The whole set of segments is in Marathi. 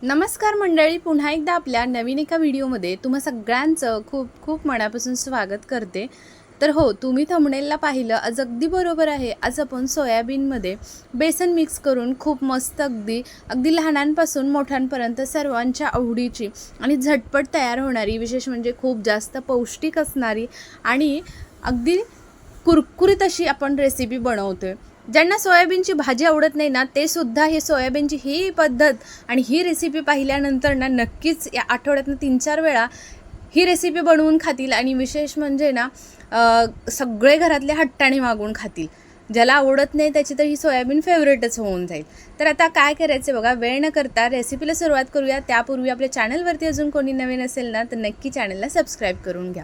नमस्कार मंडळी, पुन्हा एकदा आपल्या नवीन एका व्हिडिओमध्ये तुम्हा सगळ्यांचं खूप खूप मनापासून स्वागत करते. तर हो, तुम्ही थंबनेलला पाहिलं, आज अगदी बरोबर आहे. आज आपण सोयाबीनमध्ये बेसन मिक्स करून खूप मस्त अगदी अगदी लहानांपासून मोठ्यांपर्यंत सर्वांच्या आवडीची आणि झटपट तयार होणारी, विशेष म्हणजे खूप जास्त पौष्टिक असणारी आणि अगदी कुरकुरीत अशी आपण रेसिपी बनवतोय. ज्यांना सोयाबीनची भाजी आवडत नाही ना, ते सुद्धा हे सोयाबीनची ही पद्धत आणि ही रेसिपी पाहिल्यानंतर ना नक्कीच या आठवड्यातनं 3-4 वेळा ही रेसिपी बनवून खातील आणि विशेष म्हणजे ना सगळे घरातले हट्टाने मागून खातील. ज्याला आवडत नाही त्याची तर ही सोयाबीन फेवरेटच होऊन जाईल. तर आता काय करायचं बघा, वेळ न करता रेसिपीला सुरुवात करूया. त्यापूर्वी आपल्या चॅनलवरती अजून कोणी नवीन असेल ना, तर नक्की चॅनलला सबस्क्राईब करून घ्या.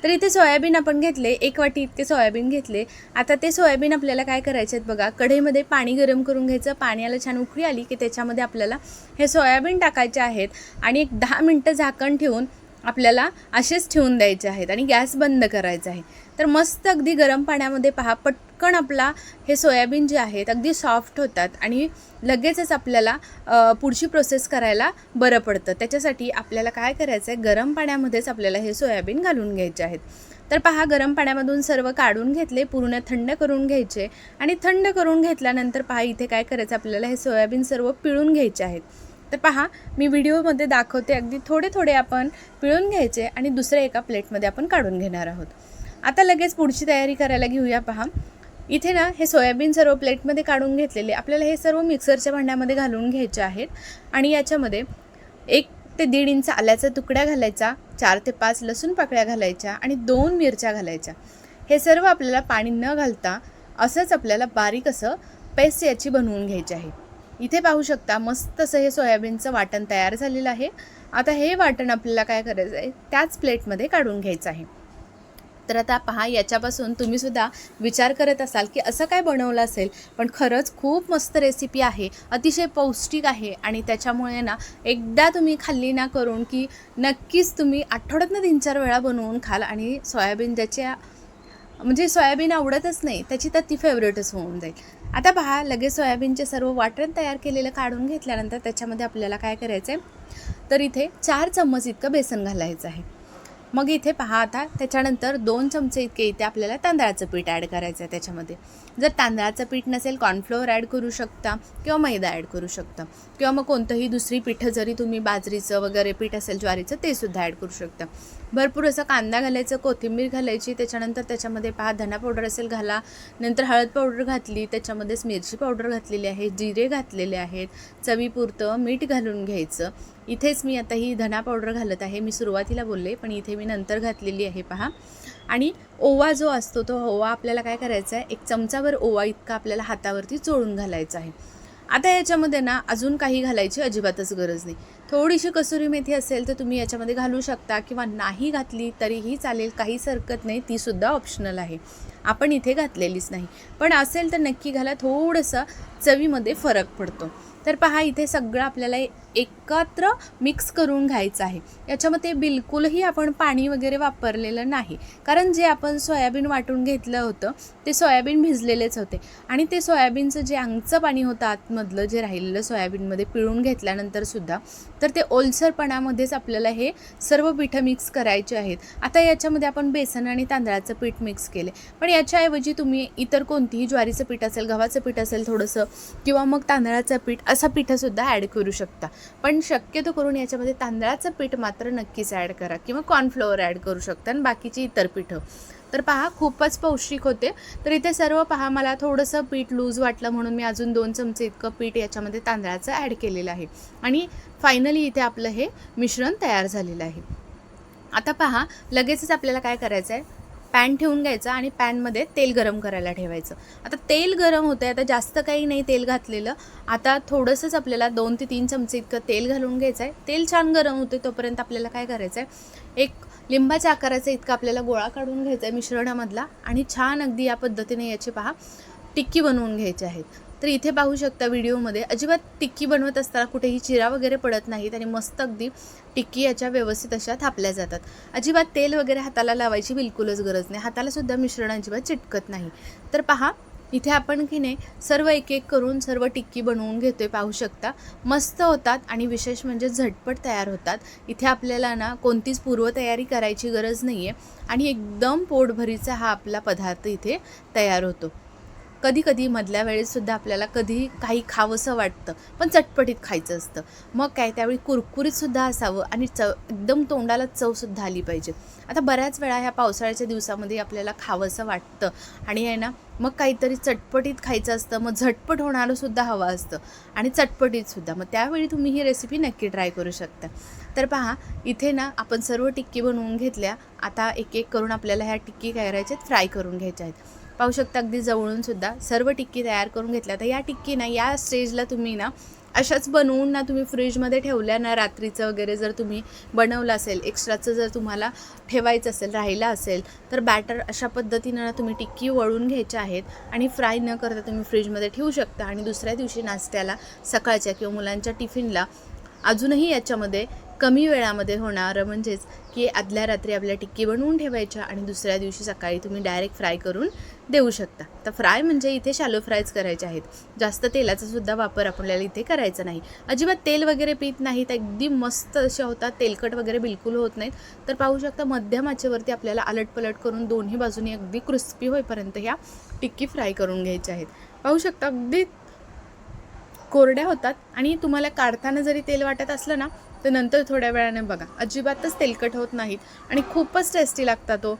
तर इथे सोयाबीन आपण घेतले, 1 वाटी इतके सोयाबीन घेतले. आता ते सोयाबीन आपल्याला काय करायचे आहेत बघा, कढईमध्ये पाणी गरम करून घ्यायचं. पाण्याला छान उकळी आली की त्याच्यामध्ये आपल्याला हे सोयाबीन टाकायचे आहेत आणि एक 10 मिनटं झाकण ठेवून आपल्याला असेच ठेवून द्यायचे आहेत आणि गॅस बंद करायचा आहे. तर मस्त अगदी गरम पाण्यामध्ये पहा, पटकन आपला हे सोयाबीन जे आहेत अगदी सॉफ्ट होतात आणि लगेचच आपल्याला पुढची प्रोसेस करायला बरं पडतं. त्याच्यासाठी आपल्याला काय करायचं आहे, गरम पाण्यामध्येच आपल्याला हे सोयाबीन घालून घ्यायचे आहेत. तर पहा, गरम पाण्यामधून सर्व काढून घेतले, पूर्ण थंड करून घ्यायचे आणि थंड करून घेतल्यानंतर पहा इथे काय करायचं, आपल्याला हे सोयाबीन सर्व पिळून घ्यायचे आहेत. तर पहा, मी व्हिडिओमध्ये दाखवते, अगदी थोडे थोडे आपण पिळून घ्यायचे आणि दुसऱ्या एका प्लेटमध्ये आपण काढून घेणार आहोत. आता लगेच पुढची तयारी करायला घेऊया. पहा इथे ना हे सोयाबीन सर्व प्लेटमध्ये काढून घेतलेले, आपल्याला हे सर्व मिक्सरच्या भांड्यामध्ये घालून घ्यायचे आहेत आणि याच्यामध्ये 1 ते 1.5 इंच आल्याचा तुकडा घालायचा, 4 ते 5 लसूण पाकळ्या घालायच्या आणि 2 मिरच्या घालायच्या. हे सर्व आपल्याला पाणी न घालता असंच आपल्याला बारीक असं पेस्ट याची बनवून घ्यायची आहे. इथे पाहू शकता मस्त असं हे सोयाबीनचं वाटण तयार झालेलं आहे. आता हे वाटण आपल्याला काय करायचं आहे, त्याच प्लेटमध्ये काढून घ्यायचं आहे. तर आता पहा, याच्यापासून तुम्हीसुद्धा विचार करत असाल की असं काय बनवलं असेल, पण खरंच खूप मस्त रेसिपी आहे, अतिशय पौष्टिक आहे आणि त्याच्यामुळे ना एकदा तुम्ही खाल्ली ना करून की नक्कीच तुम्ही आठवड्यातनं 3-4 वेळा बनवून खाल आणि सोयाबीन ज्याच्या म्हणजे सोयाबीन आवडतच नाही त्याची तर ती फेवरेटच होऊन जाईल. आता पहा, लगेच सोयाबीनचे सर्व वाटण तयार केलेलं काढून घेतल्यानंतर त्याच्यामध्ये आपल्याला काय करायचं आहे, तर इथे 4 चम्मच इतकं बेसन घालायचं आहे. मग इथे पहा, आता त्याच्यानंतर 2 चमचे इतके इथे आपल्याला तांदळाचं पीठ ॲड करायचं आहे त्याच्यामध्ये. जर तांदळाचं पीठ नसेल, कॉर्नफ्लोअर ॲड करू शकता किंवा मैदा ॲड करू शकता किंवा मग कोणतंही दुसरी पीठं, जरी तुम्ही बाजरीचं वगैरे पीठ असेल, ज्वारीचं, ते सुद्धा ॲड करू शकता. भरपूर असं कांदा घालायचं, कोथिंबीर घालायची, त्याच्यानंतर त्याच्यामध्ये पहा धना पावडर असेल घाला, नंतर हळद पावडर घातली, त्याच्यामध्येच मिरची पावडर घातलेली आहे, जिरे घातलेले आहेत, चवीपुरतं मीठ घालून घ्यायचं. इथेच मी आता ही धना पावडर घालत आहे, मी सुरुवातीला बोलले पण इथे मी नंतर घातलेली आहे पहा. आणि ओवा जो असतो तो ओवा आपल्याला काय करायचा आहे, 1 चमचाभर ओवा इतका आपल्याला हातावरती चोळून घालायचा आहे. आता याच्यामध्ये ना अजून काही घालायची अजिबातच गरज नाही. थोडीशी कसुरी मेथी असेल तर तुम्ही याच्यामध्ये घालू शकता किंवा नाही घातली तरीही चालेल, काहीच हरकत नाही, तीसुद्धा ऑप्शनल आहे, आपण इथे घातलेलीच नाही. पण असेल तर नक्की घाला, थोडंसं चवीमध्ये फरक पडतो. तर पहा, इथे सगळं आपल्याला एकत्र मिक्स करून घ्यायचं आहे. याच्यामध्ये बिलकुलही आपण पाणी वगैरे वापरलेलं नाही, कारण जे आपण सोयाबीन वाटून घेतलं होतं ते सोयाबीन भिजलेलेच होते आणि ते सोयाबीनचं जे अंगचं पाणी होतं आतमधलं, जे राहिलेलं सोयाबीनमध्ये पिळून घेतल्यानंतरसुद्धा, तर ते ओलसरपणामध्येच आपल्याला हे सर्व पिठं मिक्स करायचे आहेत. आता याच्यामध्ये आपण बेसन आणि तांदळाचं पीठ मिक्स केले, पण याच्याऐवजी तुम्ही इतर कोणतीही, ज्वारीचं पीठ असेल, गव्हाचं पीठ असेल थोडंसं, किंवा मग तांदळाचं पीठ, असं पिठंसुद्धा ॲड करू शकता. पण शक्यतो करून याच्यामध्ये तांदळाचं पीठ मात्र नक्कीच ॲड करा किंवा कॉर्नफ्लोअर ॲड करू शकता आणि बाकीची इतर पिठं. तर पहा, खूपच पौष्टिक होते. तर इथे सर्व पहा, मला थोडंसं पीठ लूज वाटलं म्हणून मी अजून 2 चमचे इतकं पीठ याच्यामध्ये तांदळाचं ॲड केलेलं आहे आणि फायनली इथे आपलं हे मिश्रण तयार झालेलं आहे. आता पहा, लगेचच आपल्याला काय करायचं आहे, पॅन ठेवून घ्यायचं आणि पॅनमध्ये तेल गरम करायला ठेवायचं. आता तेल गरम होतं आहे, आता जास्त काही नाही तेल घातलेलं. आता थोडंसंच आपल्याला 2 ते 3 चमचे इतकं तेल घालून घ्यायचं आहे. तेल छान गरम होते तोपर्यंत आपल्याला काय करायचं आहे, एक लिंबाच्या आकाराचा इतका आपल्याला गोळा काढून घ्यायचा आहे मिश्रणामधला आणि छान अगदी या पद्धतीने याची पहा टिक्की बनवून घ्यायची आहेत. तर इथे पाहू शकता व्हिडिओमध्ये, अजिबात टिक्की बनवत असताना कुठेही चिरा वगैरे पडत नाहीत आणि मस्त अगदी टिक्की याच्या व्यवस्थित अशा थापल्या जातात. अजिबात तेल वगैरे हाताला लावायची बिलकुलच गरज नाही, हाताला सुद्धा मिश्रण अजिबात चिटकत नाही. तर पहा, इथे आपण की नाही सर्व एक एक करून सर्व टिक्की बनवून घेतोय, पाहू शकता. मस्त होतात आणि विशेष म्हणजे झटपट तयार होतात. इथे आपल्याला ना कोणतीच पूर्वतयारी करायची गरज नाही आहे आणि एकदम पोटभरीचा हा आपला पदार्थ इथे तयार होतो. कधी कधी मधल्या वेळेससुद्धा आपल्याला कधी काही खावंसं वाटतं, पण चटपटीत खायचं असतं. मग काय त्यावेळी कुरकुरीतसुद्धा असावं आणि एकदम तोंडाला चवसुद्धा आली पाहिजे. आता बऱ्याच वेळा ह्या पावसाळ्याच्या दिवसामध्ये आपल्याला खावंसं वाटतं आणि आहे ना, मग काहीतरी चटपटीत खायचं असतं, मग झटपट होणारंसुद्धा हवं असतं आणि चटपटीतसुद्धा. मग त्यावेळी तुम्ही ही रेसिपी नक्की ट्राय करू शकता. तर पहा, इथे ना आपण सर्व टिक्की बनवून घेतल्या. आता एक एक करून आपल्याला ह्या टिक्की करायच्या आहेत, फ्राय करून घ्यायच्या आहेत. पाहू शकता अगदी जवळून सुद्धा सर्व टिक्की तयार करून घेतल्या. तर या टिक्की ना या स्टेजला तुम्ही ना अशाच बनवून ना तुम्ही फ्रीजमध्ये ठेवल्या ना, रात्रीचं वगैरे जर तुम्ही बनवलं असेल, एक्स्ट्राचं जर तुम्हाला ठेवायचं असेल, राहिलं असेल, तर बॅटर अशा पद्धतीनं ना तुम्ही टिक्की वळून घ्यायच्या आहेत आणि फ्राय न करता तुम्ही फ्रीजमध्ये ठेवू शकता आणि दुसऱ्या दिवशी नाश्त्याला, सकाळच्या किंवा मुलांच्या टिफिनला अजूनही याच्यामध्ये कमी वेळामध्ये होणारं म्हणजेच की आदल्या रात्री आपल्या टिक्की बनवून ठेवायच्या आणि दुसऱ्या दिवशी सकाळी तुम्ही डायरेक्ट फ्राय करून देऊ शकता. तर फ्राय म्हणजे इथे शॅलो फ्रायच करायचे आहेत. जास्त तेलाचा सुद्धा वापर आपल्याला इथे करायचा नाही. अजिबात तेल वगैरे पीत नाहीत, अगदी मस्त असे होतात, तेलकट वगैरे बिलकुल होत नाहीत. तर पाहू शकता मध्यम आचेवरती आपल्याला आलटपलट करून दोन्ही बाजूनी अगदी क्रिस्पी होईपर्यंत ह्या टिक्की फ्राय करून घ्यायच्या आहेत. पाहू शकता अगदी कोरड्या होतात आणि तुम्हाला काढताना जरी तेल वाटत असलं ना, तर नंतर थोड्या वेळाने बघा अजिबातच तेलकट होत नाहीत आणि खूपच टेस्टी लागतात तो.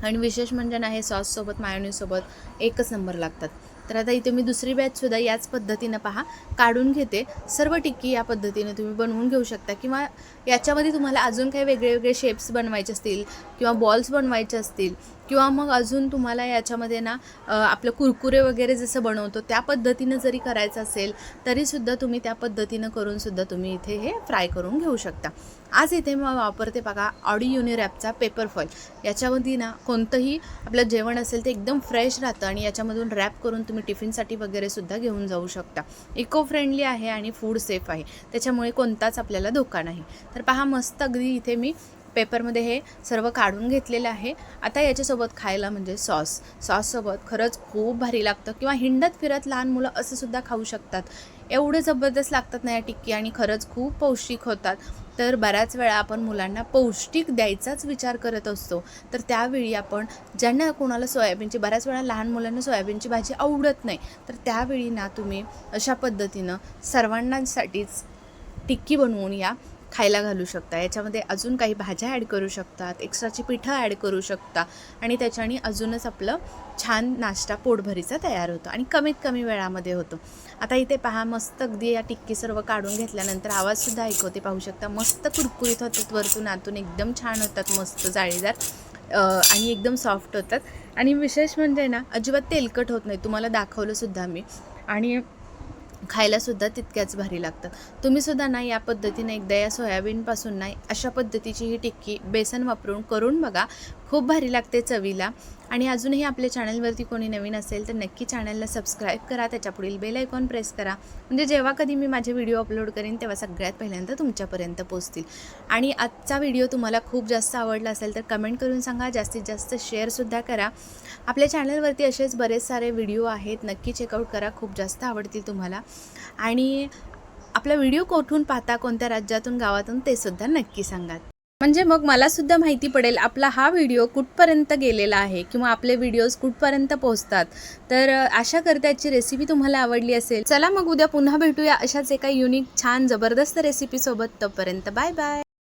आणि विशेष म्हणजे ना हे सॉससोबत मायोनीजसोबत एकच नंबर लागतात. तर आता इथे मी दुसरी बॅचसुद्धा याच पद्धतीनं पहा काढून घेते. सर्व टिक्की या पद्धतीने तुम्ही बनवून घेऊ शकता किंवा याच्यामध्ये तुम्हाला अजून काही वेगळे वेगळे शेप्स बनवायचे असतील किंवा बॉल्स बनवायचे असतील किंवा मग अजून तुम्हाला याच्यामध्ये ना आपलं कुरकुरे वगैरे जसं बनवतो त्या पद्धतीनं जरी करायचं असेल तरीसुद्धा तुम्ही त्या पद्धतीनं करूनसुद्धा तुम्ही इथे हे फ्राय करून घेऊ शकता. आज इथे मी वापरते बघा ऑडी युनिरॅपचा पेपर फॉईल. याच्यामध्ये ना कोणतंही आपलं जेवण असेल ते एकदम फ्रेश राहतं आणि याच्यामधून रॅप करून तुम्ही टिफिनसाठी वगैरे सुद्धा घेऊन जाऊ शकता. इको फ्रेंडली आहे आणि फूड सेफ आहे, त्याच्यामुळे कोणताच आपल्याला धोका नाही. तर पहा मस्त अगदी इथे मी पेपरमध्ये हे सर्व काढून घेतलेलं आहे. आता याच्यासोबत खायला म्हणजे सॉससोबत खरंच खूप भारी लागतं किंवा हिंडत फिरत लहान मुलं असं सुद्धा खाऊ शकतात. एवढे जबरदस्त लागतात ना या टिक्की आणि खरंच खूप पौष्टिक होतात. तर बऱ्याच वेळा आपण मुलांना पौष्टिक द्यायचाच विचार करत असतो, तर त्यावेळी आपण ज्यांना कोणाला सोयाबीनची, बऱ्याच वेळा लहान मुलांना सोयाबीनची भाजी आवडत नाही, तर त्यावेळी ना तुम्ही अशा पद्धतीनं सर्वांनासाठीच टिक्की बनवून या खायला घालू शकता. याच्यामध्ये अजून काही भाज्या ॲड करू शकतात, एक्स्ट्राची पिठं ॲड करू शकता आणि त्याच्याने अजूनच आपलं छान नाश्ता पोटभरीचा तयार होतो आणि कमीत कमी वेळामध्ये होतो. आता इथे पहा मस्त अगदी या टिक्की सर्व काढून घेतल्यानंतर आवाजसुद्धा ऐकवते, पाहू शकता मस्त कुरकुरीत होतात, वरतून आतून एकदम छान होतात, मस्त जाळीदार आणि एकदम सॉफ्ट होतात आणि विशेष म्हणजे ना अजिबात तेलकट होत नाही. तुम्हाला दाखवलंसुद्धा मी आणि खायलासुद्धा तितक्याच भारी लागतात. तुम्हीसुद्धा ना या पद्धतीने एकदा या सोयाबीनपासून ना अशा पद्धतीची ही टिक्की बेसन वापरून करून बघा, खूप भारी लागते चवीला. आणि अजूनही आपल्या चॅनलवरती कोणी नवीन असेल तर नक्की चॅनलला सबस्क्राईब करा, त्याच्या पुढील बेल आयकॉन प्रेस करा, म्हणजे जेव्हा कधी मी माझे व्हिडिओ अपलोड करीन तेव्हा सगळ्यात पहिल्यांदा तुमच्यापर्यंत पोहोचतील. आणि आजचा व्हिडिओ तुम्हाला खूप जास्त आवडला असेल तर कमेंट करून सांगा, जास्तीत जास्त शेअरसुद्धा करा. आपल्या चॅनलवरती असेच बरेच सारे व्हिडिओ आहेत, नक्की चेकआउट करा, खूप जास्त आवडतील तुम्हाला. आणि आपला व्हिडिओ कुठून पाहता, कोणत्या राज्यातून गावातून ते सुद्धा नक्की सांगा, म्हणजे मग मला सुद्धा माहिती पडेल आपला हा व्हिडिओ कुठपर्यंत गेलेला आहे किंवा आपले व्हिडिओज कुठपर्यंत पोहोचतात. तर आशा करते आजची रेसिपी तुम्हाला आवडली असेल. चला मग उद्या पुन्हा भेटूया अशाच एका युनिक छान जबरदस्त रेसिपीसोबत. तोपर्यंत बाय बाय.